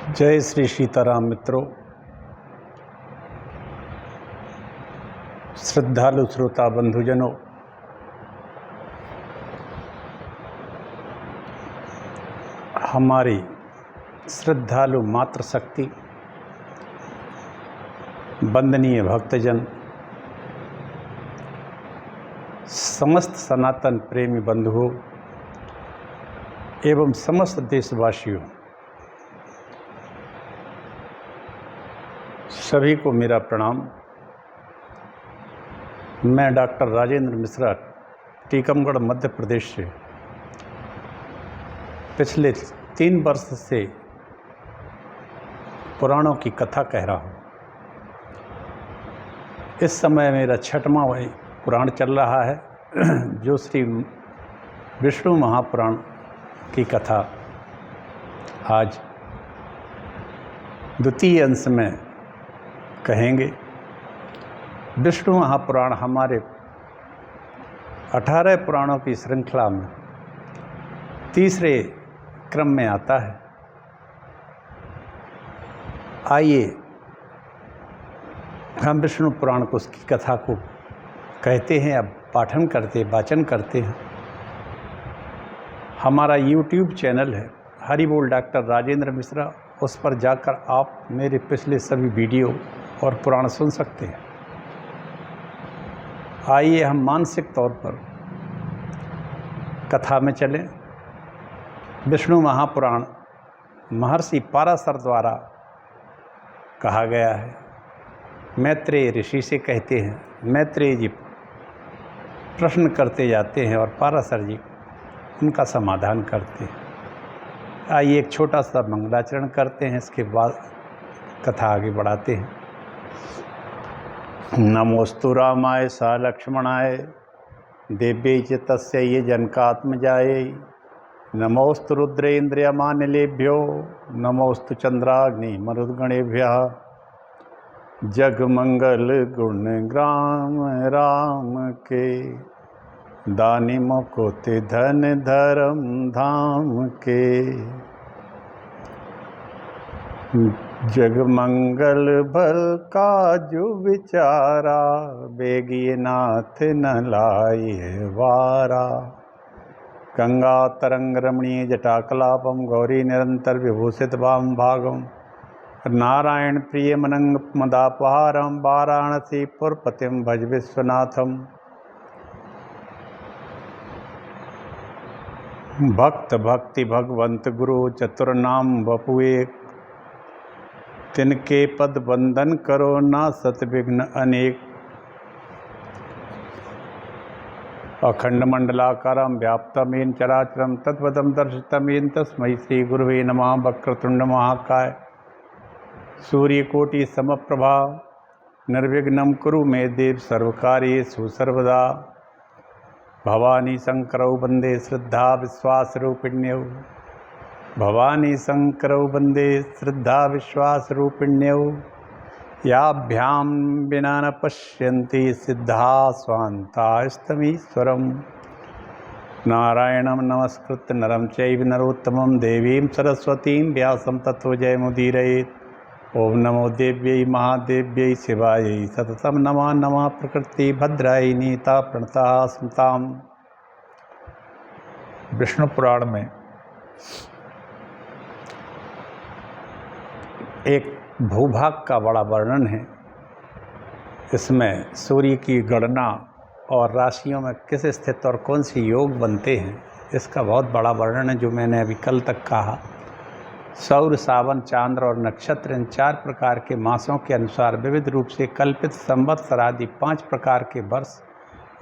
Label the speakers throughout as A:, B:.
A: जय श्री सीताराम मित्रों, श्रद्धालु श्रोता बंधुजनों, हमारी श्रद्धालु मातृशक्ति, वंदनीय भक्तजन, समस्त सनातन प्रेमी बंधुओं एवं समस्त देशवासियों, सभी को मेरा प्रणाम। मैं डॉक्टर राजेंद्र मिश्रा टीकमगढ़ मध्य प्रदेश से पिछले 3 वर्ष से पुराणों की कथा कह रहा हूँ। इस समय मेरा 6वां पुराण चल रहा है, जो श्री विष्णु महापुराण की कथा आज द्वितीय अंश में कहेंगे। विष्णु महापुराण हमारे 18 पुराणों की श्रृंखला में तीसरे क्रम में आता है। आइए हम विष्णु पुराण को, उसकी कथा को कहते हैं, अब पाठन करते, वाचन करते हैं। हमारा YouTube चैनल है हरि बोल डॉक्टर राजेंद्र मिश्रा, उस पर जाकर आप मेरे पिछले सभी वीडियो और पुराण सुन सकते हैं। आइए हम मानसिक तौर पर कथा में चलें। विष्णु महापुराण महर्षि पाराशर द्वारा कहा गया है। मैत्रेय ऋषि से कहते हैं, मैत्रेय जी प्रश्न करते जाते हैं और पाराशर जी उनका समाधान करते हैं। आइए एक छोटा सा मंगलाचरण करते हैं, इसके बाद कथा आगे बढ़ाते हैं। नमोस्तु रामाय सा लक्ष्मणाय देव्यै च तस्यै जनकात्मजायै नमोस्तु रुद्रेन्द्रियमानिलेभ्यो नमोस्तु चंद्राग्नि मरुद्गणेभ्यः जगमंगल गुण ग्राम राम के दानी मुकुति धन धर्म धाम के जगमंगल भल काजु विचारा बेगिए नाथ न लाए वारा गंगा तरंग रमणीय जटाकलापम गौरी निरंतर विभूषित वाम भागम नारायण प्रिय मनंग मदापहारम वाराणसी पुरपतिम भज विश्वनाथम भक्त भक्ति भगवंत गुरु चतुर्नाम वपुए तिनके पद बंदन करो ना सत विघ्न अनेक अखंड मंडलाकारं व्याप्तमेन चराचरं तत्पदं दर्शितमेन तस्मै श्री गुरुवे नमः। वक्रतुंड महाकाय सूर्यकोटि समप्रभा निर्विघ्नं कुरु मे देव सर्वकार्येषु सर्वदा। भवानी शंकरौ वंदे श्रद्धा विश्वासरूपिण्यौ भवानी शंकरौ वंदे श्रद्धा विश्वासरूपिण्यौ याभ्यां विना न पश्यन्ति सिद्धा स्वान्तास्तमीश्वरम् नारायणं नमस्कृत्य नरं चैव नरोत्तमं देवीं सरस्वतीं व्यासं ततो जयमुदीरयेत्। ओम नमो देव्यै महादेव्यै शिवायै सततं नमः नमः। प्रकृति भद्रायै नीता प्रणता स्मृताम्। विष्णु पुराण में एक भूभाग का बड़ा वर्णन है। इसमें सूर्य की गणना और राशियों में किस स्थित और कौन से योग बनते हैं, इसका बहुत बड़ा वर्णन है, जो मैंने अभी कल तक कहा। सौर, सावन, चांद्र और नक्षत्र, इन 4 प्रकार के मासों के अनुसार विविध रूप से कल्पित संवत्सर आदि 5 प्रकार के वर्ष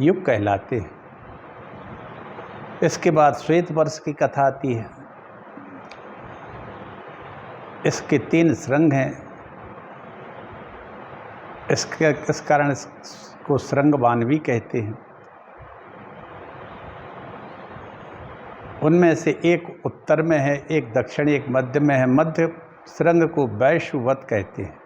A: युग कहलाते हैं। इसके बाद श्वेत वर्ष की कथा आती है। इसके 3 श्रृंग हैं। इस कारण इसको श्रृंगवान भी कहते हैं। उनमें से एक उत्तर में है, एक दक्षिण, एक मध्य में है। मध्य श्रृंग को वैश्ववत कहते हैं।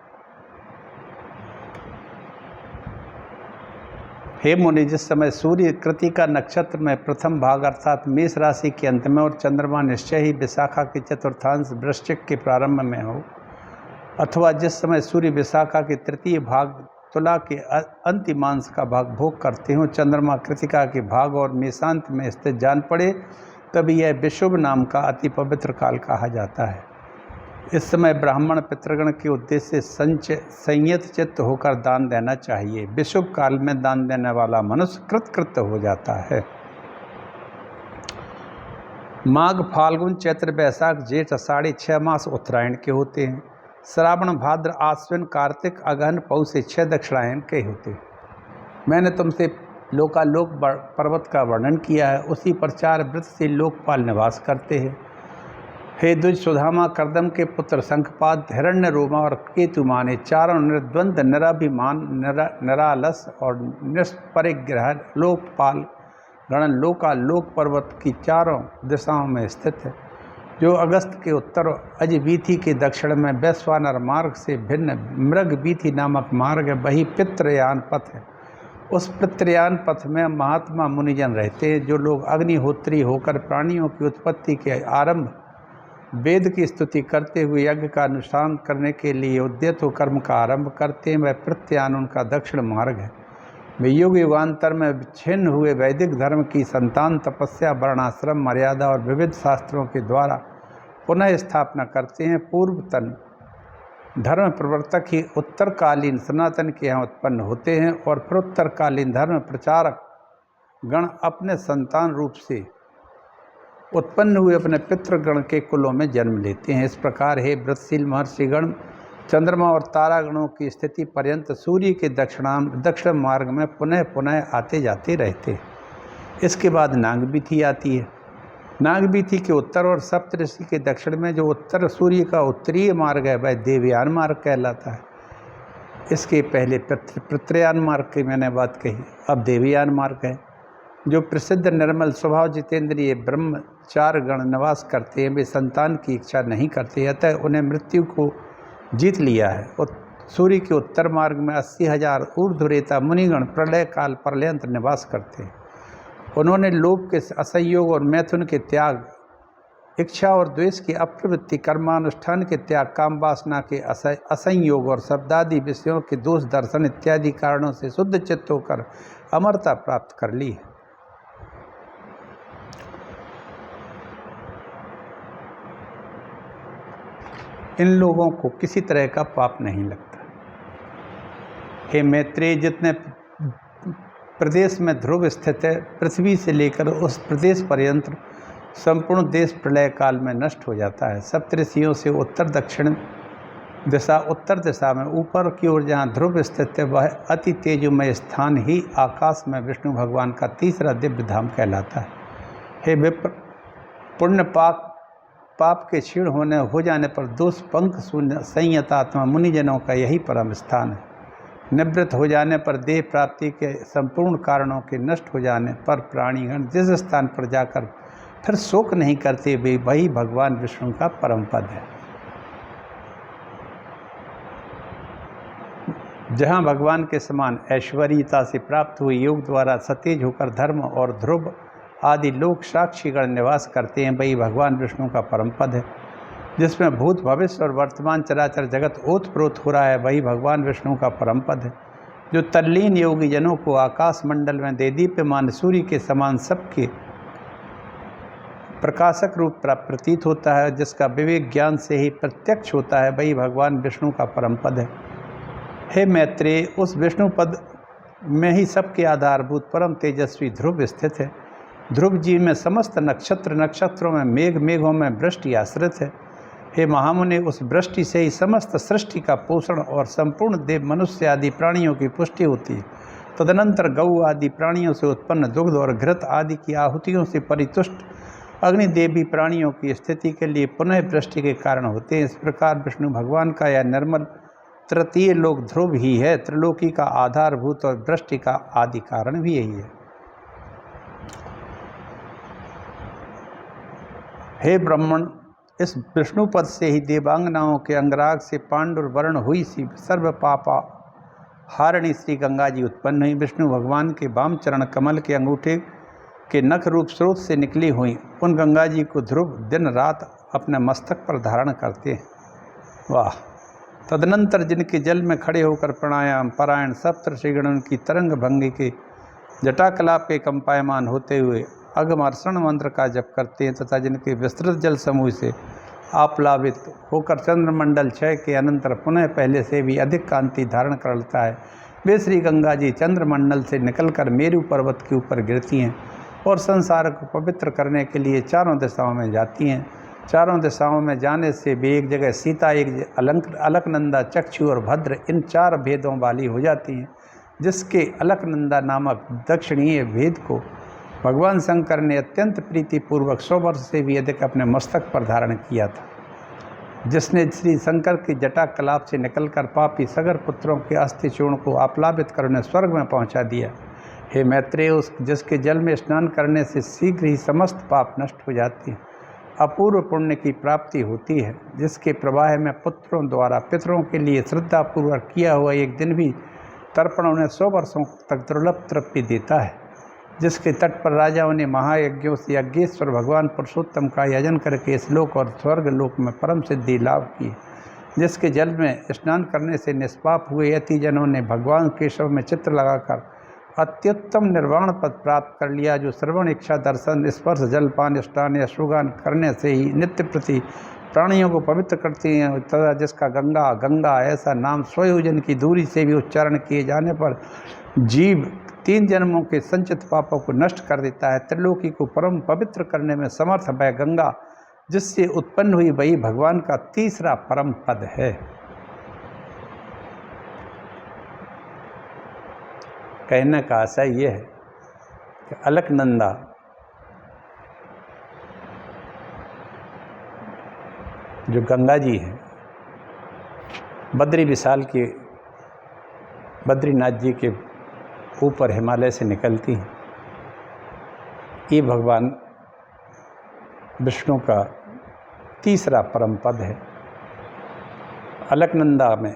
A: हे मुनि, जिस समय सूर्य कृतिका नक्षत्र में प्रथम भाग अर्थात मेष राशि के अंत में और चंद्रमा निश्चय ही विशाखा के चतुर्थांश वृश्चिक के प्रारंभ में हो, अथवा जिस समय सूर्य विशाखा के तृतीय भाग तुला के अंतिमांश का भाग भोग करते हो, चंद्रमा कृतिका के भाग और मेषांत में स्थित जान पड़े, तभी यह विशुभ नाम का अति पवित्र काल कहा जाता है। इस समय ब्राह्मण पितृगण के उद्देश्य से संयत चित्त होकर दान देना चाहिए। विशुभ काल में दान देने वाला मनुष्य कृतकृत्य हो जाता है। माघ, फाल्गुन, चैत्र, बैसाख, जेठ, आषाढ़ 6 मास उत्तरायण के होते हैं। श्रावण, भाद्र, आश्विन, कार्तिक, अगहन, पौष से 6 दक्षिणायन के होते हैं। मैंने तुमसे लोकालोक पर्वत का वर्णन किया है, उसी पर 4 वृत्त से लोकपाल निवास करते हैं। हे द्विज, सुधामा, कर्दम के पुत्र शंखपाद, हिरण्य रोमा और केतु माने चारों निर्द्वंद, निराभिमान, निरालस और निष्परिग्रह लोकपाल गण लोकालोक पर्वत की चारों दिशाओं में स्थित है, जो अगस्त के उत्तर, अजवीथी के दक्षिण में वैश्वानर मार्ग से भिन्न मृगवीथी नामक मार्ग है, वही पितृयान पथ है। उस पितृयान पथ में महात्मा मुनिजन रहते हैं, जो लोग अग्निहोत्री होकर प्राणियों की उत्पत्ति के आरंभ वेद की स्तुति करते हुए यज्ञ का अनुष्ठान करने के लिए उद्यत हो कर्म का आरंभ करते हैं, वह प्रत्यान उनका दक्षिण मार्ग है। वे युग युगांतर में छिन्न हुए वैदिक धर्म की संतान तपस्या, वर्णाश्रम, मर्यादा और विविध शास्त्रों के द्वारा पुनः स्थापना करते हैं। पूर्वतन धर्म प्रवर्तक ही उत्तरकालीन सनातन के यहाँ उत्पन्न होते हैं और फिर उत्तरकालीन धर्म प्रचारक गण अपने संतान रूप से उत्पन्न हुए अपने पितृगण के कुलों में जन्म लेते हैं। इस प्रकार हे व्रतशील महर्षिगण, चंद्रमा और तारागणों की स्थिति पर्यंत सूर्य के दक्षिण मार्ग में पुनः पुनः आते जाते रहते हैं। इसके बाद नागबीथी आती है। नागबीथी के उत्तर और सप्तऋषि के दक्षिण में जो उत्तर सूर्य का उत्तरीय मार्ग है, वह देवयान मार्ग कहलाता है। इसके पहले पितृयान मार्ग की मैंने बात कही, अब देवयान मार्ग है। जो प्रसिद्ध निर्मल स्वभाव जितेंद्रिय ब्रह्मचार गण निवास करते हैं, वे संतान की इच्छा नहीं करते, अतः उन्हें मृत्यु को जीत लिया है। और सूर्य के उत्तर मार्ग में 80,000 ऊर्ध्वरेता मुनिगण प्रलय काल पर्यंत निवास करते हैं। उन्होंने लोभ के असंयोग और मैथुन के त्याग, इच्छा और द्वेष की अप्रवृत्ति, कर्मानुष्ठान के त्याग, काम वासना के असंयोग और शब्दादि विषयों के दोष दर्शन इत्यादि कारणों से शुद्ध चित्त होकर अमरता प्राप्त कर ली है। इन लोगों को किसी तरह का पाप नहीं लगता। हे मैत्रेय, जितने प्रदेश में ध्रुव स्थित है, पृथ्वी से लेकर उस प्रदेश पर्यंत संपूर्ण देश प्रलय काल में नष्ट हो जाता है। सप्तऋषियों से उत्तर दिशा में ऊपर की ओर जहाँ ध्रुव स्थित है, वह अति तेजोमय स्थान ही आकाश में विष्णु भगवान का तीसरा दिव्य धाम कहलाता है। हे विप्र, पुण्य पाप के क्षीण हो जाने पर दोष पंख शून्य संयतात्मा मुनिजनों का यही परम स्थान है। निवृत्त हो जाने पर देह प्राप्ति के संपूर्ण कारणों के नष्ट हो जाने पर प्राणीगण जिस स्थान पर जाकर फिर शोक नहीं करते, वे वही भगवान विष्णु का परम पद है। जहाँ भगवान के समान ऐश्वर्यता से प्राप्त हुए योग द्वारा सतेज होकर धर्म और ध्रुव आदि लोक साक्षीगण निवास करते हैं, वही भगवान विष्णु का परम पद है। जिसमें भूत भविष्य और वर्तमान चराचर जगत ओतप्रोत हो रहा है, वही भगवान विष्णु का परम पद है। जो तल्लीन योगी जनों को आकाश मंडल में देदीप्यमान सूर्य के समान सबके प्रकाशक रूप प्रतीत होता है, जिसका विवेक ज्ञान से ही प्रत्यक्ष होता है, वही भगवान विष्णु का परम पद है। हे मैत्रेय, उस विष्णु पद में ही सबके आधारभूत परम तेजस्वी ध्रुव स्थित है। ध्रुव जी में समस्त नक्षत्रों में मेघों में वृष्टि आश्रित है। हे महामुनि, उस वृष्टि से ही समस्त सृष्टि का पोषण और संपूर्ण देव मनुष्य आदि प्राणियों की पुष्टि होती है। तदनंतर गौ आदि प्राणियों से उत्पन्न दुग्ध और घृत आदि की आहुतियों से परितुष्ट अग्निदेवी प्राणियों की स्थिति के लिए पुनः वृष्टि के कारण होते हैं। इस प्रकार विष्णु भगवान का यह निर्मल तृतीय लोक ध्रुव ही है, त्रिलोकी का आधारभूत और वृष्टि का आदि कारण भी यही है। हे ब्राह्मण, इस विष्णु पद से ही देवांगनाओं के अंगराग से पांडुर वर्ण हुई सी सर्व पापा हारिणी श्री गंगा जी उत्पन्न हुई। विष्णु भगवान के वाम चरण कमल के अंगूठे के नख रूप स्रोत से निकली हुई उन गंगा जी को ध्रुव दिन रात अपने मस्तक पर धारण करते हैं। वाह! तदनंतर जिनके जल में खड़े होकर प्राणायाम परायण सप्तर्षिगण की तरंग भंगी के जटाकलाप के कंपायमान होते हुए अगमर्षण मंत्र का जप करते हैं तथा जिनके विस्तृत जल समूह से आप्लावित होकर चंद्रमंडल क्षय के अनंतर पुनः पहले से भी अधिक कांति धारण कर लेता है, वे श्री गंगा जी चंद्रमंडल से निकलकर मेरु पर्वत के ऊपर गिरती हैं और संसार को पवित्र करने के लिए चारों दिशाओं में जाती हैं। चारों दिशाओं में जाने से भी एक जगह सीता, एक अलकनंदा, चक्षु और भद्र इन 4 भेदों वाली हो जाती हैं, जिसके अलकनंदा नामक दक्षिणीय भेद को भगवान शंकर ने अत्यंत प्रीतिपूर्वक 100 वर्ष से भी अधिक अपने मस्तक पर धारण किया था, जिसने श्री शंकर की जटा कलाप से निकलकर पापी सगर पुत्रों के अस्थि चूर्ण को आप्लावित करने स्वर्ग में पहुंचा दिया। हे मैत्रेय, उस जिसके जल में स्नान करने से शीघ्र ही समस्त पाप नष्ट हो जाते हैं, अपूर्व पुण्य की प्राप्ति होती है, जिसके प्रवाह में पुत्रों द्वारा पितरों के लिए श्रद्धापूर्वक किया हुआ एक दिन भी तर्पण उन्हें 100 वर्षों तक दुर्लभ तृप्ति देता है, जिसके तट पर राजाओं ने महायज्ञों से यज्ञेश्वर भगवान पुरुषोत्तम का यजन करके इस लोक और स्वर्ग लोक में परम सिद्धि लाभ की, जिसके जल में स्नान करने से निष्पाप हुए यतिजनों ने भगवान केशव में चित्र लगाकर अत्युत्तम निर्वाण पद प्राप्त कर लिया, जो श्रवण, इच्छा, दर्शन, स्पर्श, जलपान, स्नान या श्रुगान करने से ही नित्य प्रति प्राणियों को पवित्र करती हैं तथा जिसका गंगा गंगा ऐसा नाम 100 योजन की दूरी से भी उच्चारण किए जाने पर जीव 3 जन्मों के संचित पापों को नष्ट कर देता है। त्रिलोकी को परम पवित्र करने में समर्थ वह गंगा जिससे उत्पन्न हुई वही भगवान का तीसरा परम पद है। कहने का आशय यह है कि अलकनंदा जो गंगा जी हैं, बद्री विशाल के बद्रीनाथ जी के ऊपर हिमालय से निकलती हैं। ये भगवान विष्णु का तीसरा परम पद है। अलकनंदा में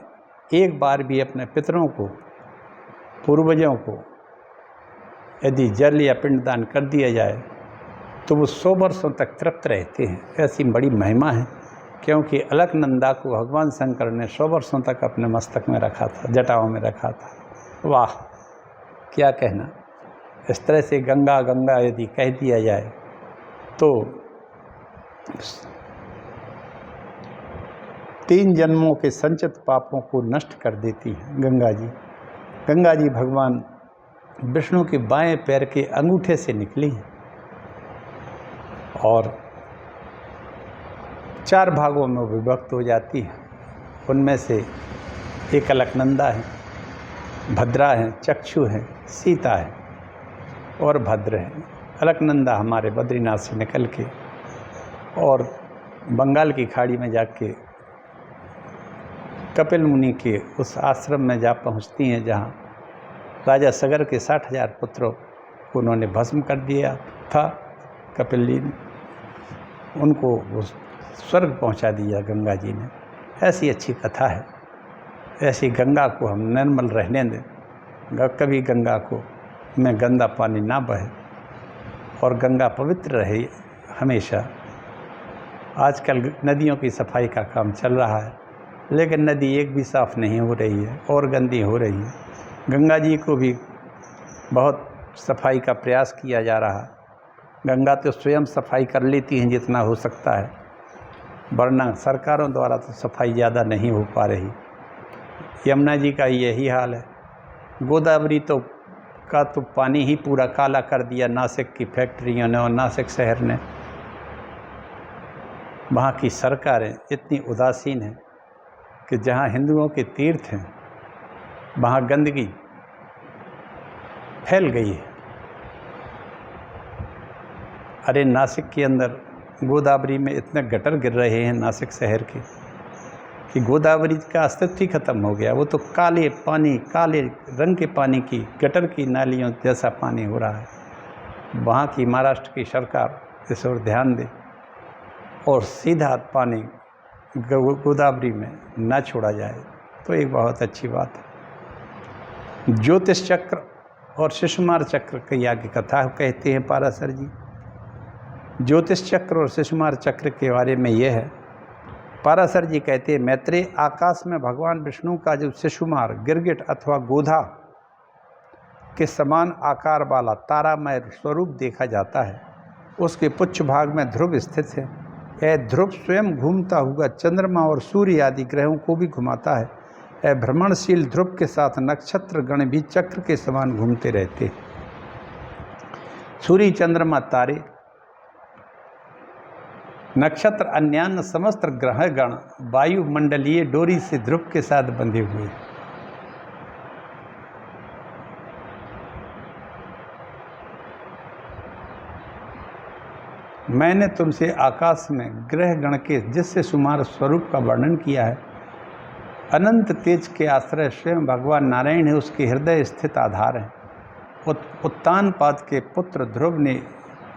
A: एक बार भी अपने पितरों को, पूर्वजों को यदि जल या पिंडदान कर दिया जाए तो वो 100 वर्षों तक तृप्त रहते हैं। ऐसी बड़ी महिमा है, क्योंकि अलकनंदा को भगवान शंकर ने 100 वर्षों तक अपने मस्तक में रखा था, जटाओं में रखा था। वाह, क्या कहना। इस तरह से गंगा गंगा यदि कह दिया जाए तो 3 जन्मों के संचित पापों को नष्ट कर देती है गंगा जी। गंगा जी भगवान विष्णु के बाएं पैर के अंगूठे से निकली और 4 भागों में विभक्त हो जाती है। उनमें से एक अलकनंदा है, भद्रा है, चक्षु है, सीता है और भद्र है। अलकनंदा हमारे बद्रीनाथ से निकल के और बंगाल की खाड़ी में जाके कपिल मुनि के उस आश्रम में जा पहुंचती हैं, जहां राजा सगर के 60,000 पुत्रों को उन्होंने भस्म कर दिया था। कपिल जी ने उनको उस स्वर्ग पहुंचा दिया गंगा जी ने। ऐसी अच्छी कथा है। ऐसी गंगा को हम निर्मल रहने दें, कभी गंगा को में गंदा पानी ना बहे और गंगा पवित्र रहे हमेशा। आजकल नदियों की सफाई का काम चल रहा है, लेकिन नदी एक भी साफ़ नहीं हो रही है और गंदी हो रही है। गंगा जी को भी बहुत सफाई का प्रयास किया जा रहा है। गंगा तो स्वयं सफाई कर लेती हैं जितना हो सकता है, वरना सरकारों द्वारा तो सफाई ज़्यादा नहीं हो पा रही। यमुना जी का यही हाल है। गोदावरी का तो पानी ही पूरा काला कर दिया नासिक की फैक्ट्रियों ने और नासिक शहर ने। वहाँ की सरकारें इतनी उदासीन हैं कि जहाँ हिंदुओं के तीर्थ हैं वहाँ गंदगी फैल गई है। अरे नासिक के अंदर गोदावरी में इतने गटर गिर रहे हैं नासिक शहर के कि गोदावरी का अस्तित्व ही खत्म हो गया। वो तो काले पानी, काले रंग के पानी की गटर की नालियों जैसा पानी हो रहा है। वहाँ की महाराष्ट्र की सरकार इस ओर ध्यान दे और सीधा पानी गोदावरी में न छोड़ा जाए तो एक बहुत अच्छी बात है। ज्योतिष चक्र और शिशुमार चक्र की आगे कथा कहते हैं पाराशर जी। ज्योतिष चक्र और शिशुमार चक्र के बारे में यह है, पाराशर जी कहते हैं, मैत्रेय, आकाश में भगवान विष्णु का जो शिशुमार, गिरगिट अथवा गोधा के समान आकार वाला तारामय स्वरूप देखा जाता है, उसके पुच्छ भाग में ध्रुव स्थित है। यह ध्रुव स्वयं घूमता हुआ चंद्रमा और सूर्य आदि ग्रहों को भी घुमाता है। यह भ्रमणशील ध्रुव के साथ नक्षत्र गण भी चक्र के समान घूमते रहते हैं। सूर्य, चंद्रमा, तारे, नक्षत्र, अन्यान्य समस्त ग्रह गण वायुमंडलीय डोरी से ध्रुव के साथ बंधे हुए हैं। मैंने तुमसे आकाश में ग्रह गण के जिससे सुमार स्वरूप का वर्णन किया है, अनंत तेज के आश्रय स्वयं भगवान नारायण है, उसके हृदय स्थित आधार है। उत्तानपाद के पुत्र ध्रुव ने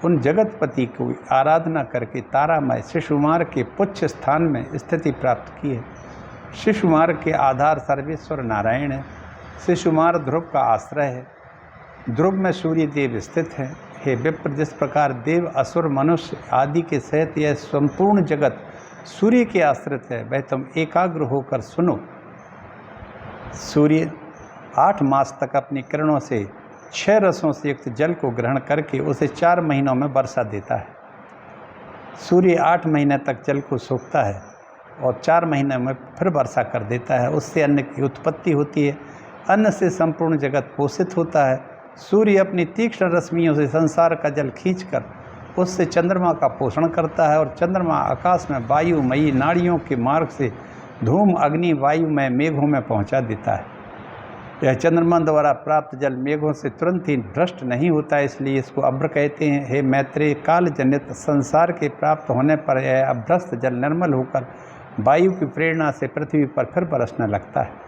A: उन जगतपति को आराधना करके तारामय शिशुमार के पुच्छ स्थान में स्थिति प्राप्त की है। शिशुमार के आधार सर्वेश्वर नारायण है। शिशुमार ध्रुव का आश्रय है। ध्रुव में सूर्य देव स्थित है। हे विप्र, जिस प्रकार देव, असुर, मनुष्य आदि के सहित यह संपूर्ण जगत सूर्य के आश्रित है, वह तुम एकाग्र होकर सुनो। सूर्य 8 मास तक अपनी किरणों से 6 रसों से युक्त जल को ग्रहण करके उसे 4 महीनों में वर्षा देता है। सूर्य 8 महीने तक जल को सोखता है और 4 महीने में फिर वर्षा कर देता है। उससे अन्न की उत्पत्ति होती है। अन्न से संपूर्ण जगत पोषित होता है। सूर्य अपनी तीक्ष्ण रश्मियों से संसार का जल खींचकर उससे चंद्रमा का पोषण करता है और चंद्रमा आकाश में वायुमयी नाड़ियों के मार्ग से धूम, अग्नि, वायुमय मेघों में पहुंचा देता है। यह चंद्रमा द्वारा प्राप्त जल मेघों से तुरंत ही भ्रष्ट नहीं होता है, इसलिए इसको अभ्र कहते हैं। हे मैत्रेय, काल जनित संसार के प्राप्त होने पर यह अभ्रस्त जल निर्मल होकर वायु की प्रेरणा से पृथ्वी पर फिर बरसने लगता है।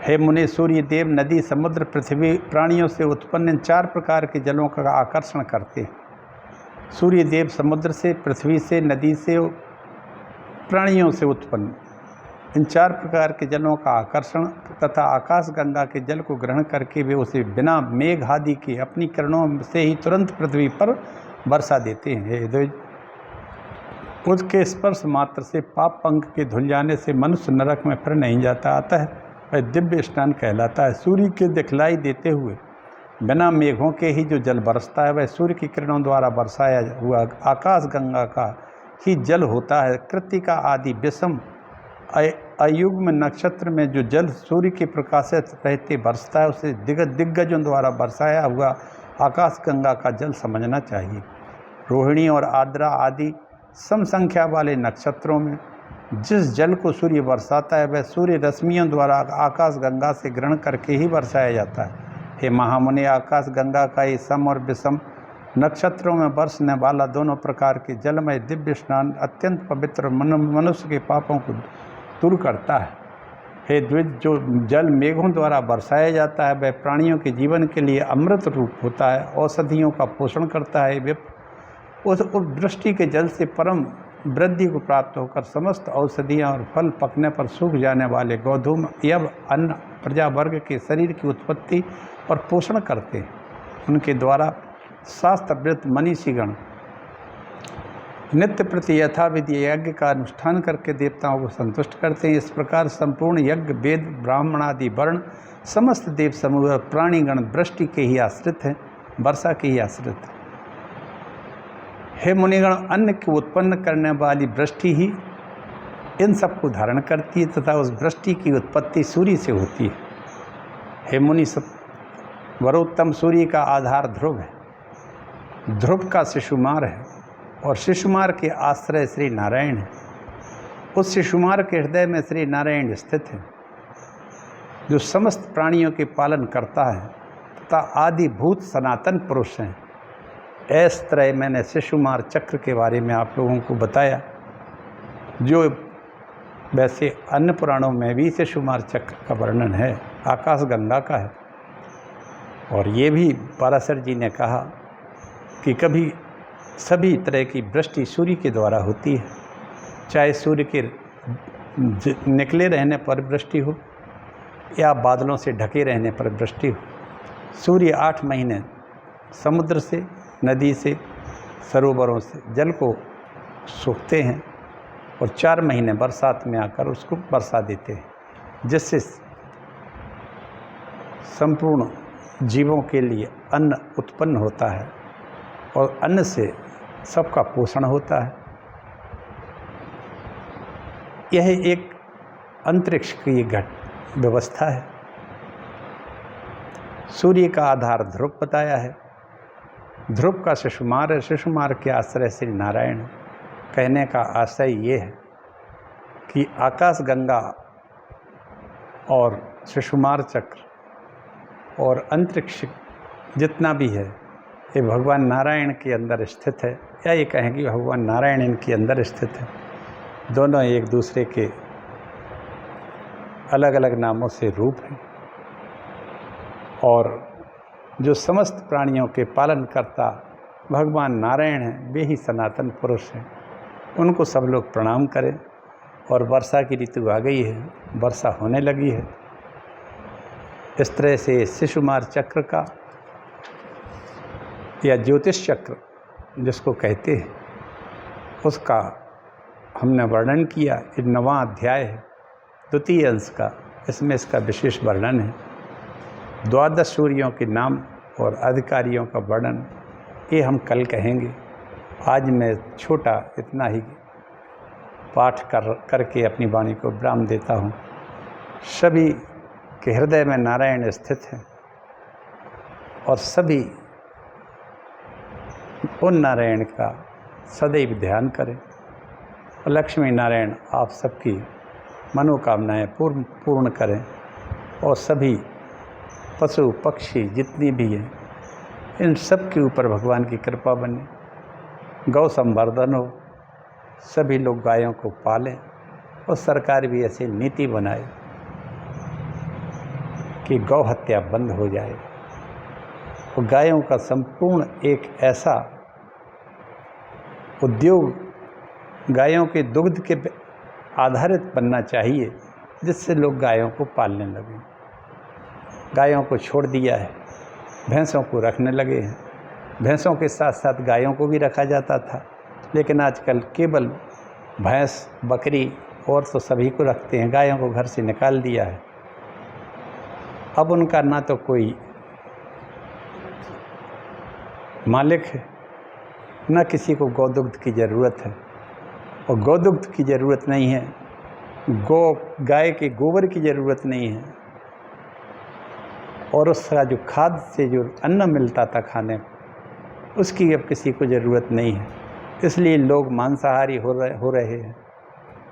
A: हे मुनि, सूर्य देव नदी, समुद्र, पृथ्वी, प्राणियों से उत्पन्न इन 4 प्रकार के जलों का आकर्षण करते हैं। सूर्य देव समुद्र से, पृथ्वी से, नदी से, प्राणियों से उत्पन्न इन 4 प्रकार के जलों का आकर्षण तथा आकाश गंगा के जल को ग्रहण करके वे उसे बिना मेघ आदि के अपनी किरणों से ही तुरंत पृथ्वी पर वर्षा देते हैं। हे द्विज, उसके स्पर्श मात्र से पाप पंख के धुल जाने से मनुष्य नरक में फिर नहीं जाता, आता है वह दिव्य स्नान कहलाता है। सूर्य के दिखलाई देते हुए बिना मेघों के ही जो जल बरसता है, वह सूर्य की किरणों द्वारा बरसाया हुआ आकाश गंगा का ही जल होता है। कृत्तिका आदि विषम अयुग्म नक्षत्र में जो जल सूर्य के प्रकाशित रहते बरसता है, उसे दिग्गजों द्वारा बरसाया हुआ आकाश गंगा का जल समझना चाहिए। रोहिणी और आद्रा आदि सम संख्या वाले नक्षत्रों में जिस जल को सूर्य बरसाता है, वह सूर्य रश्मियों द्वारा आकाश गंगा से ग्रहण करके ही बरसाया जाता है। हे महामुनि, आकाश गंगा का ये सम और विषम नक्षत्रों में बरसने वाला दोनों प्रकार के जलमय दिव्य स्नान अत्यंत पवित्र मनुष्य के पापों को दूर करता है। हे द्विज, जो जल मेघों द्वारा बरसाया जाता है, वह प्राणियों के जीवन के लिए अमृत रूप होता है, औषधियों का पोषण करता है। उस दृष्टि के जल से परम वृद्धि को प्राप्त होकर समस्त औषधियाँ और फल पकने पर सूख जाने वाले गोधूम एवं अन्य प्रजा वर्ग के शरीर की उत्पत्ति और पोषण करते हैं। उनके द्वारा शास्त्रवृत्त मनीषीगण नित्य प्रति यथाविधि यज्ञ का अनुष्ठान करके देवताओं को संतुष्ट करते हैं। इस प्रकार संपूर्ण यज्ञ, वेद, ब्राह्मण आदि वर्ण, समस्त देव समूह प्राणीगण वृष्टि के ही आश्रित हैं, वर्षा के ही आश्रित हैं। हे मुनिगण, अन्न को उत्पन्न करने वाली वृष्टि ही इन सबको धारण करती है तथा उस वृष्टि की उत्पत्ति सूर्य से होती है। हे मुनि, वरोत्तम सूर्य का आधार ध्रुव है। ध्रुव का शिशुमार है और शिशुमार के आश्रय श्री नारायण है। उस शिशुमार के हृदय में श्री नारायण स्थित है, जो समस्त प्राणियों के पालन करता है तथा आदिभूत सनातन पुरुष हैं। इस तरह मैंने शिशुमार चक्र के बारे में आप लोगों को बताया, जो वैसे अन्य पुराणों में भी शिशुमार चक्र का वर्णन है, आकाश गंगा का है। और ये भी पाराशर जी ने कहा कि कभी सभी तरह की वृष्टि सूर्य के द्वारा होती है, चाहे सूर्य के निकले रहने पर वृष्टि हो या बादलों से ढके रहने पर वृष्टि हो। सूर्य 8 महीने समुद्र से, नदी से, सरोवरों से जल को सोखते हैं और 4 महीने बरसात में आकर उसको बरसा देते हैं, जिससे संपूर्ण जीवों के लिए अन्न उत्पन्न होता है और अन्न से सबका पोषण होता है। यह एक अंतरिक्ष की व्यवस्था है। सूर्य का आधार ध्रुव बताया है। ध्रुव का शिशुमार है, शिशुमार के आश्रय श्री नारायण है। कहने का आशय ये है कि आकाश गंगा और शिशुमार चक्र और अंतरिक्ष जितना भी है ये भगवान नारायण के अंदर स्थित है, या ये कहें कि भगवान नारायण इनके अंदर स्थित है। दोनों एक दूसरे के अलग अलग नामों से रूप हैं और जो समस्त प्राणियों के पालन करता भगवान नारायण हैं, वे ही सनातन पुरुष हैं। उनको सब लोग प्रणाम करें। और वर्षा की ऋतु आ गई है, वर्षा होने लगी है। इस तरह से शिशुमार चक्र का या ज्योतिष चक्र जिसको कहते हैं, उसका हमने वर्णन किया। ये 9वां अध्याय है, द्वितीय अंश का। इसमें इसका विशेष वर्णन है। 12 सूर्यों के नाम और अधिकारियों का वर्णन ये हम कल कहेंगे। आज मैं छोटा इतना ही पाठ करके अपनी वाणी को विराम देता हूँ। सभी के हृदय में नारायण स्थित हैं और सभी उन नारायण का सदैव ध्यान करें। और लक्ष्मी नारायण आप सबकी मनोकामनाएं पूर्ण करें और सभी पशु पक्षी जितनी भी हैं इन सब के ऊपर भगवान की कृपा बने। गौ संवर्धन हो, सभी लोग गायों को पालें और सरकार भी ऐसी नीति बनाए कि गौ हत्या बंद हो जाए और गायों का संपूर्ण एक ऐसा उद्योग गायों के दुग्ध के आधारित बनना चाहिए जिससे लोग गायों को पालने लगें। गायों को छोड़ दिया है, भैंसों को रखने लगे हैं। भैंसों के साथ साथ गायों को भी रखा जाता था, लेकिन आजकल केवल भैंस बकरी और तो सभी को रखते हैं, गायों को घर से निकाल दिया है। अब उनका ना तो कोई मालिक है, न किसी को गौदुग्ध की ज़रूरत है। और गौदुग्ध की ज़रूरत नहीं है, गाय के गोबर की ज़रूरत नहीं है, और उसका जो खाद से जो अन्न मिलता था खाने को, उसकी अब किसी को ज़रूरत नहीं है। इसलिए लोग मांसाहारी हो रहे हैं।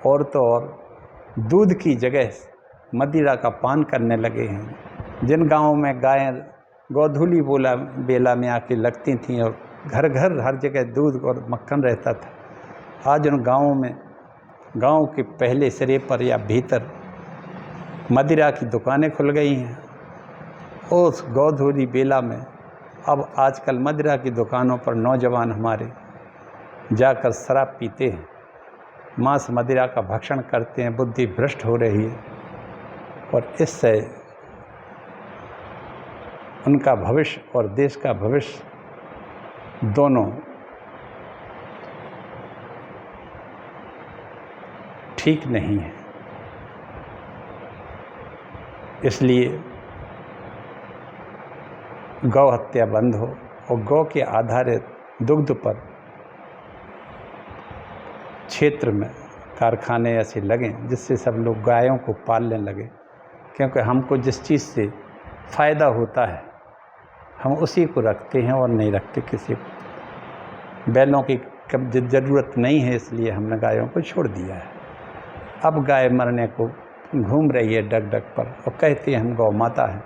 A: और तो और दूध की जगह मदिरा का पान करने लगे हैं। जिन गाँवों में गायें गोधूली बेला में आके लगती थीं और घर घर हर जगह दूध और मक्खन रहता था, आज उन गाँवों में गाँव के पहले सिरे पर या भीतर मदिरा की दुकानें खुल गई हैं। उस गोधूली बेला में अब आजकल मदिरा की दुकानों पर नौजवान हमारे जाकर शराब पीते हैं, मांस मदिरा का भक्षण करते हैं। बुद्धि भ्रष्ट हो रही है और इससे उनका भविष्य और देश का भविष्य दोनों ठीक नहीं है। इसलिए गौ हत्या बंद हो और गौ के आधारित दुग्ध पर क्षेत्र में कारखाने ऐसे लगें जिससे सब लोग गायों को पालने लगें। क्योंकि हमको जिस चीज़ से फ़ायदा होता है हम उसी को रखते हैं और नहीं रखते किसी को। बैलों की ज़रूरत नहीं है, इसलिए हमने गायों को छोड़ दिया है। अब गाय मरने को घूम रही है डग डग पर और कहती है हम गौ माता हैं।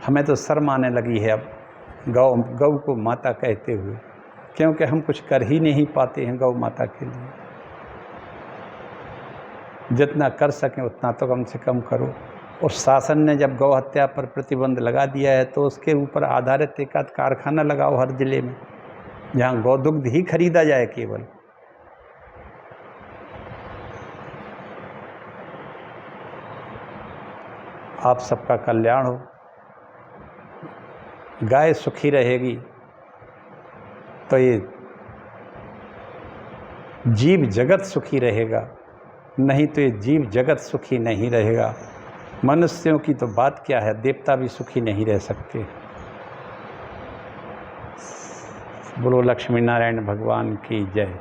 A: हमें तो शर्म आने लगी है अब गौ को माता कहते हुए, क्योंकि हम कुछ कर ही नहीं पाते हैं गौ माता के लिए। जितना कर सकें उतना तो कम से कम करो। और शासन ने जब गौ हत्या पर प्रतिबंध लगा दिया है तो उसके ऊपर आधारित एक आध कारखाना लगाओ हर ज़िले में, जहाँ गौदुग्ध ही खरीदा जाए केवल। आप सबका कल्याण हो। गाय सुखी रहेगी तो ये जीव जगत सुखी रहेगा, नहीं तो ये जीव जगत सुखी नहीं रहेगा। मनुष्यों की तो बात क्या है, देवता भी सुखी नहीं रह सकते। बोलो लक्ष्मी नारायण भगवान की जय।